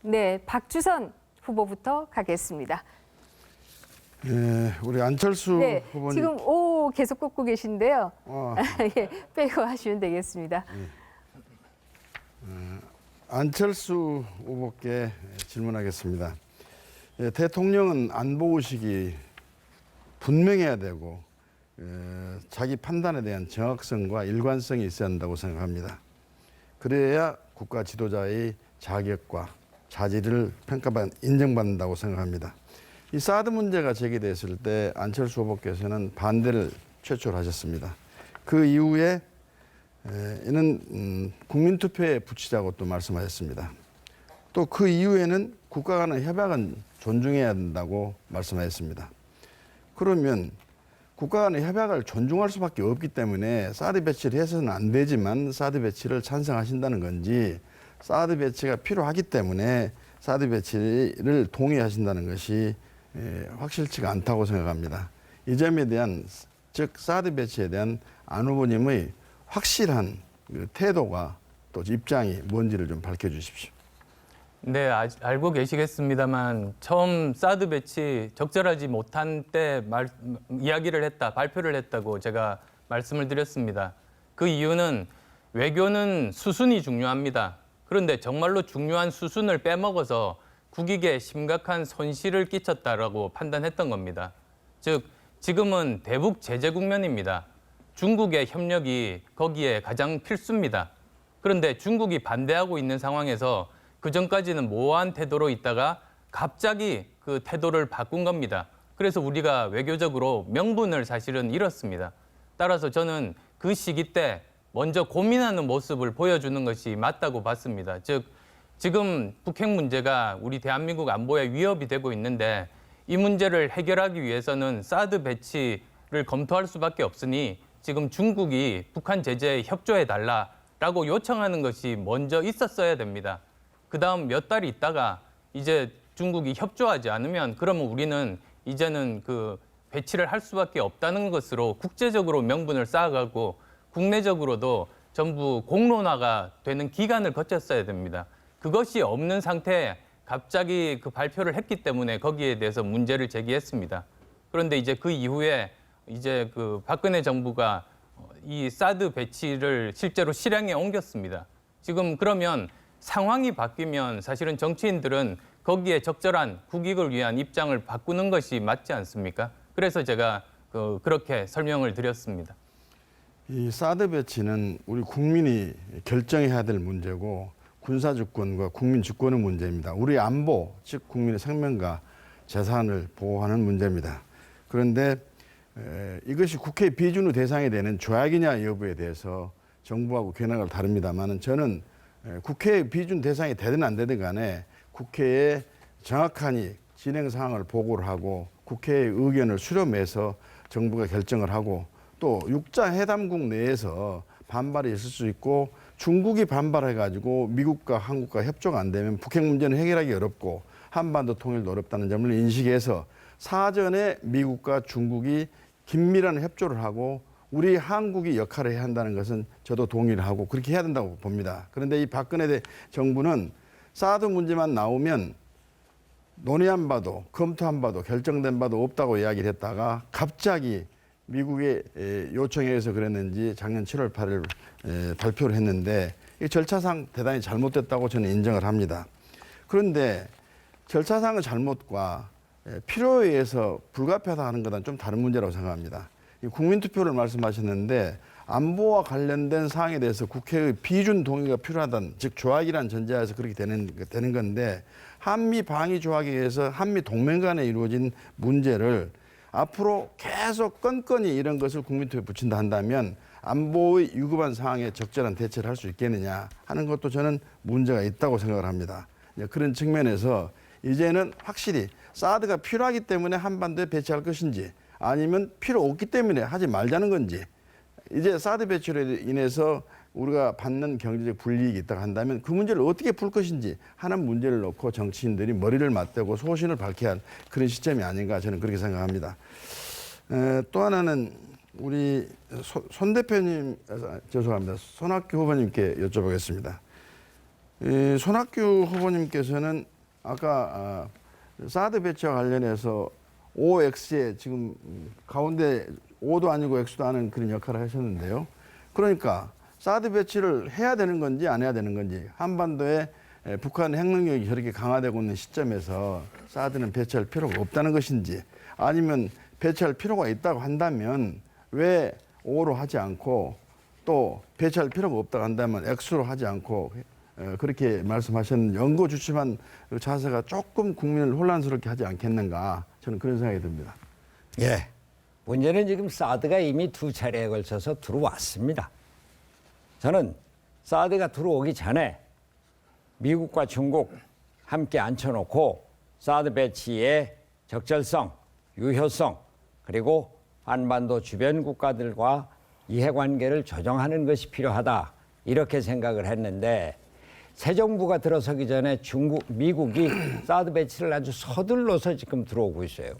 네, 박주선 후보부터 가겠습니다. 네, 우리 안철수 네, 후보님. 지금 오 계속 꽂고 계신데요. 어, 예, 빼고 하시면 되겠습니다. 안철수 후보께 질문하겠습니다. 예, 대통령은 안보 의식이 분명해야 되고 자기 판단에 대한 정확성과 일관성이 있어야 한다고 생각합니다. 그래야 국가 지도자의 자격과 자질을 인정받는다고 생각합니다. 이 사드 문제가 제기됐을 때 안철수 후보께서는 반대를 최초로 하셨습니다. 그 이후에 이는 국민투표에 붙이자고 또 말씀하셨습니다. 또 그 이후에는 국가 간의 협약은 존중해야 한다고 말씀하셨습니다. 그러면 국가 간의 협약을 존중할 수밖에 없기 때문에 사드 배치를 해서는 안 되지만 사드 배치를 찬성하신다는 건지 사드 배치가 필요하기 때문에 사드 배치를 동의하신다는 것이 확실치가 않다고 생각합니다. 이 점에 대한 즉 사드 배치에 대한 안 후보님의 확실한 태도가 또 입장이 뭔지를 좀 밝혀주십시오. 네, 알고 계시겠습니다만 처음 사드 배치 적절하지 못한 때 이야기를 했다, 발표를 했다고 제가 말씀을 드렸습니다. 그 이유는 외교는 수순이 중요합니다. 그런데 정말로 중요한 수순을 빼먹어서 국익에 심각한 손실을 끼쳤다라고 판단했던 겁니다. 즉, 지금은 대북 제재 국면입니다. 중국의 협력이 거기에 가장 필수입니다. 그런데 중국이 반대하고 있는 상황에서 그전까지는 모호한 태도로 있다가 갑자기 그 태도를 바꾼 겁니다. 그래서 우리가 외교적으로 명분을 사실은 잃었습니다. 따라서 저는 그 시기 때 먼저 고민하는 모습을 보여주는 것이 맞다고 봤습니다. 즉, 지금 북핵 문제가 우리 대한민국 안보에 위협이 되고 있는데 이 문제를 해결하기 위해서는 사드 배치를 검토할 수밖에 없으니 지금 중국이 북한 제재에 협조해달라라고 요청하는 것이 먼저 있었어야 됩니다. 그 다음 몇 달 있다가 이제 중국이 협조하지 않으면 그러면 우리는 이제는 그 배치를 할 수밖에 없다는 것으로 국제적으로 명분을 쌓아가고 국내적으로도 전부 공론화가 되는 기간을 거쳤어야 됩니다. 그것이 없는 상태에 갑자기 그 발표를 했기 때문에 거기에 대해서 문제를 제기했습니다. 그런데 이제 그 이후에 이제 그 박근혜 정부가 이 사드 배치를 실제로 실행에 옮겼습니다. 지금 그러면 상황이 바뀌면 사실은 정치인들은 거기에 적절한 국익을 위한 입장을 바꾸는 것이 맞지 않습니까? 그래서 제가 그렇게 설명을 드렸습니다. 이 사드 배치는 우리 국민이 결정해야 될 문제고 군사주권과 국민주권의 문제입니다. 우리 안보, 즉 국민의 생명과 재산을 보호하는 문제입니다. 그런데 이것이 국회 비준의 대상이 되는 조약이냐 여부에 대해서 정부하고 견해가 다릅니다만 저는 국회 비준 대상이 되든 안 되든 간에 국회에 정확하니 진행 상황을 보고를 하고 국회의 의견을 수렴해서 정부가 결정을 하고 또 육자 회담국 내에서 반발이 있을 수 있고 중국이 반발해가지고 미국과 한국과 협조가 안 되면 북핵 문제는 해결하기 어렵고 한반도 통일도 어렵다는 점을 인식해서 사전에 미국과 중국이 긴밀한 협조를 하고 우리 한국이 역할을 해야 한다는 것은 저도 동의를 하고 그렇게 해야 된다고 봅니다. 그런데 이 박근혜 정부는 사드 문제만 나오면 논의 한 바도 검토 한 바도 결정된 바도 없다고 이야기를 했다가 갑자기 미국의 요청에 의해서 그랬는지 작년 7월 8일 발표를 했는데 이 절차상 대단히 잘못됐다고 저는 인정을 합니다. 그런데 절차상의 잘못과 필요에 의해서 불가피하다 하는 것은 좀 다른 문제라고 생각합니다. 국민투표를 말씀하셨는데 안보와 관련된 사항에 대해서 국회의 비준 동의가 필요하다는 즉 조약이라는 전제하에서 그렇게 되는 건데 한미 방위 조약에 의해서 한미 동맹 간에 이루어진 문제를 앞으로 계속 건건히 이런 것을 국민투표에 붙인다 한다면 안보의 위급한 상황에 적절한 대처를 할 수 있겠느냐 하는 것도 저는 문제가 있다고 생각을 합니다. 그런 측면에서 이제는 확실히 사드가 필요하기 때문에 한반도에 배치할 것인지 아니면 필요 없기 때문에 하지 말자는 건지 이제 사드 배치로 인해서 우리가 받는 경제적 불이익이 있다고 한다면 그 문제를 어떻게 풀 것인지 하는 문제를 놓고 정치인들이 머리를 맞대고 소신을 밝혀야 할 그런 시점이 아닌가 저는 그렇게 생각합니다. 또 하나는 우리 손 대표님, 죄송합니다. 손학규 후보님께 여쭤보겠습니다. 손학규 후보님께서는 아까 사드 배치와 관련해서 OX에 지금 가운데 O도 아니고 X도 아닌 그런 역할을 하셨는데요. 그러니까 사드 배치를 해야 되는 건지 안 해야 되는 건지, 한반도에 북한 핵 능력이 저렇게 강화되고 있는 시점에서 사드는 배치할 필요가 없다는 것인지, 아니면 배치할 필요가 있다고 한다면 왜 O로 하지 않고 또 배치할 필요가 없다고 한다면 X로 하지 않고 그렇게 말씀하셨는 연고주춤한 자세가 조금 국민을 혼란스럽게 하지 않겠는가, 저는 그런 생각이 듭니다. 예. 문제는 지금 사드가 이미 2차례에 걸쳐서 들어왔습니다. 저는 사드가 들어오기 전에 미국과 중국 함께 앉혀놓고 사드 배치의 적절성, 유효성, 그리고 한반도 주변 국가들과 이해관계를 조정하는 것이 필요하다, 이렇게 생각을 했는데, 새 정부가 들어서기 전에 미국이 사드 배치를 아주 서둘러서 지금 들어오고 있어요.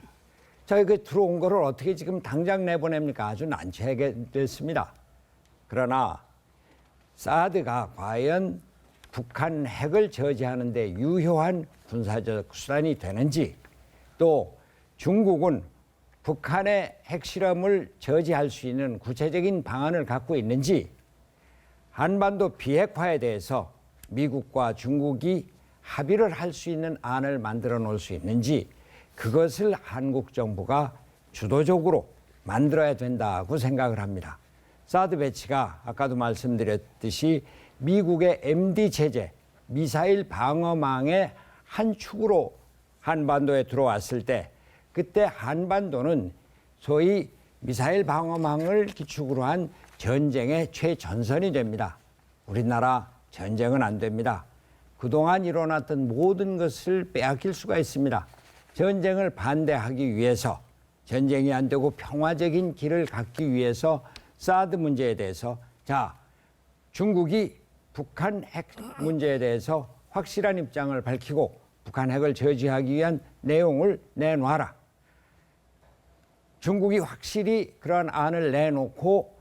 자, 그 들어온 거를 어떻게 지금 당장 내보냅니까? 아주 난처하게 됐습니다. 그러나 사드가 과연 북한 핵을 저지하는 데 유효한 군사적 수단이 되는지, 또 중국은 북한의 핵실험을 저지할 수 있는 구체적인 방안을 갖고 있는지, 한반도 비핵화에 대해서 미국과 중국이 합의를 할 수 있는 안을 만들어 놓을 수 있는지, 그것을 한국 정부가 주도적으로 만들어야 된다고 생각을 합니다. 사드 배치가 아까도 말씀드렸듯이 미국의 MD 체제, 미사일 방어망의 한 축으로 한반도에 들어왔을 때, 그때 한반도는 소위 미사일 방어망을 기축으로 한 전쟁의 최전선이 됩니다. 우리나라 전쟁은 안 됩니다. 그동안 일어났던 모든 것을 빼앗길 수가 있습니다. 전쟁을 반대하기 위해서, 전쟁이 안 되고 평화적인 길을 갖기 위해서 사드 문제에 대해서, 자, 중국이 북한 핵 문제에 대해서 확실한 입장을 밝히고 북한 핵을 저지하기 위한 내용을 내놔라. 중국이 확실히 그러한 안을 내놓고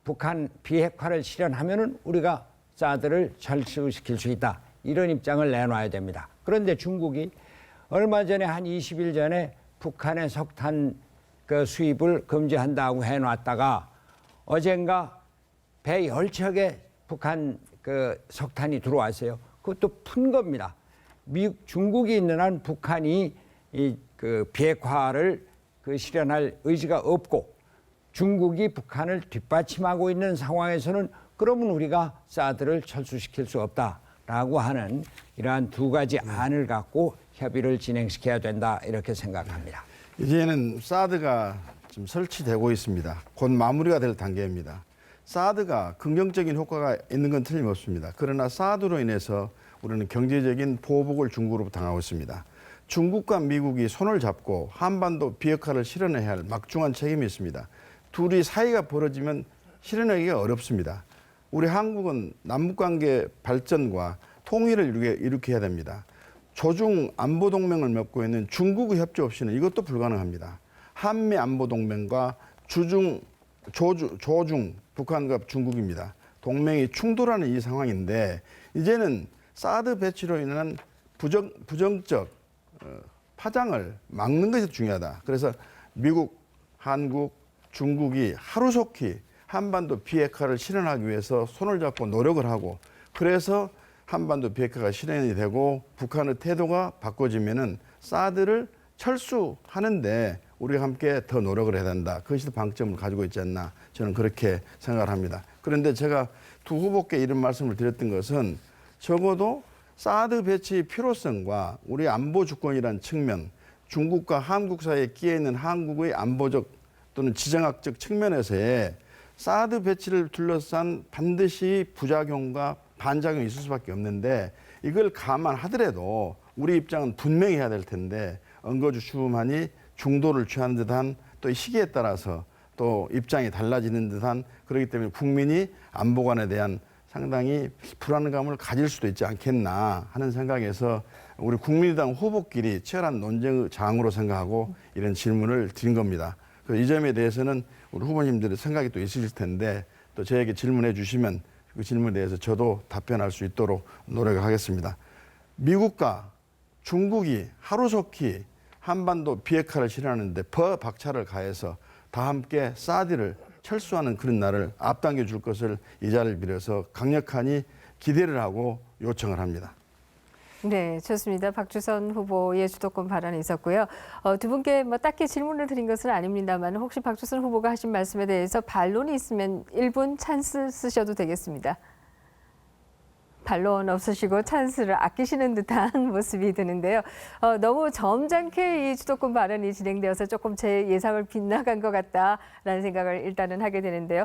북한 비핵화를 실현하면은 우리가 사드를 철수시킬 수 있다, 이런 입장을 내놔야 됩니다. 그런데 중국이 얼마 전에 한 20일 전에 북한의 석탄 수입을 금지한다고 해놨다가 어젠가 배 10척에 북한 석탄이 들어왔어요. 그것도 푼 겁니다. 중국이 있는 한 북한이 비핵화를 실현할 의지가 없고, 중국이 북한을 뒷받침하고 있는 상황에서는 그러면 우리가 사드를 철수시킬 수 없다라고 하는 이러한 두 가지 안을 갖고 협의를 진행시켜야 된다, 이렇게 생각합니다. 이제는 사드가 지금 설치되고 있습니다. 곧 마무리가 될 단계입니다. 사드가 긍정적인 효과가 있는 건 틀림없습니다. 그러나 사드로 인해서 우리는 경제적인 보복을 중국으로부터 당하고 있습니다. 중국과 미국이 손을 잡고 한반도 비핵화를 실현해야 할 막중한 책임이 있습니다. 둘이 사이가 벌어지면 실현하기가 어렵습니다. 우리 한국은 남북관계 발전과 통일을 일으켜야 됩니다. 조중 안보동맹을 맺고 있는 중국의 협조 없이는 이것도 불가능합니다. 한미 안보동맹과 조중 북한과 중국입니다. 동맹이 충돌하는 이 상황인데, 이제는 사드 배치로 인한 부정적 파장을 막는 것이 중요하다. 그래서 미국, 한국, 중국이 하루속히 한반도 비핵화를 실현하기 위해서 손을 잡고 노력을 하고, 그래서 한반도 비핵화가 실현이 되고 북한의 태도가 바꿔지면은 사드를 철수하는데 우리가 함께 더 노력을 해야 된다. 그것이 방점을 가지고 있지 않나, 저는 그렇게 생각을 합니다. 그런데 제가 두 후보께 이런 말씀을 드렸던 것은, 적어도 사드 배치의 필요성과 우리 안보 주권이라는 측면, 중국과 한국 사이에 끼어 있는 한국의 안보적 또는 지정학적 측면에서의 사드 배치를 둘러싼 반드시 부작용과 반작용이 있을 수밖에 없는데, 이걸 감안하더라도 우리 입장은 분명히 해야 될 텐데 엉거주춤하니 중도를 취하는 듯한, 또 시기에 따라서 또 입장이 달라지는 듯한, 그렇기 때문에 국민이 안보관에 대한 상당히 불안감을 가질 수도 있지 않겠나 하는 생각에서 우리 국민의당 후보끼리 치열한 논쟁의 장으로 생각하고 이런 질문을 드린 겁니다. 이 점에 대해서는 우리 후보님들의 생각이 또 있으실 텐데, 또 저에게 질문해 주시면 그 질문에 대해서 저도 답변할 수 있도록 노력하겠습니다. 미국과 중국이 하루속히 한반도 비핵화를 실현하는데 박차를 가해서 다 함께 사드를 철수하는 그런 날을 앞당겨 줄 것을 이 자리를 빌어서 강력하니 기대를 하고 요청을 합니다. 네, 좋습니다. 박주선 후보의 주도권 발언이 있었고요. 두 분께 뭐 딱히 질문을 드린 것은 아닙니다만 혹시 박주선 후보가 하신 말씀에 대해서 반론이 있으면 1분 찬스 쓰셔도 되겠습니다. 반론 없으시고 찬스를 아끼시는 듯한 모습이 드는데요. 너무 점잖게 이 주도권 발언이 진행되어서 조금 제 예상을 빗나간 것 같다라는 생각을 일단은 하게 되는데요.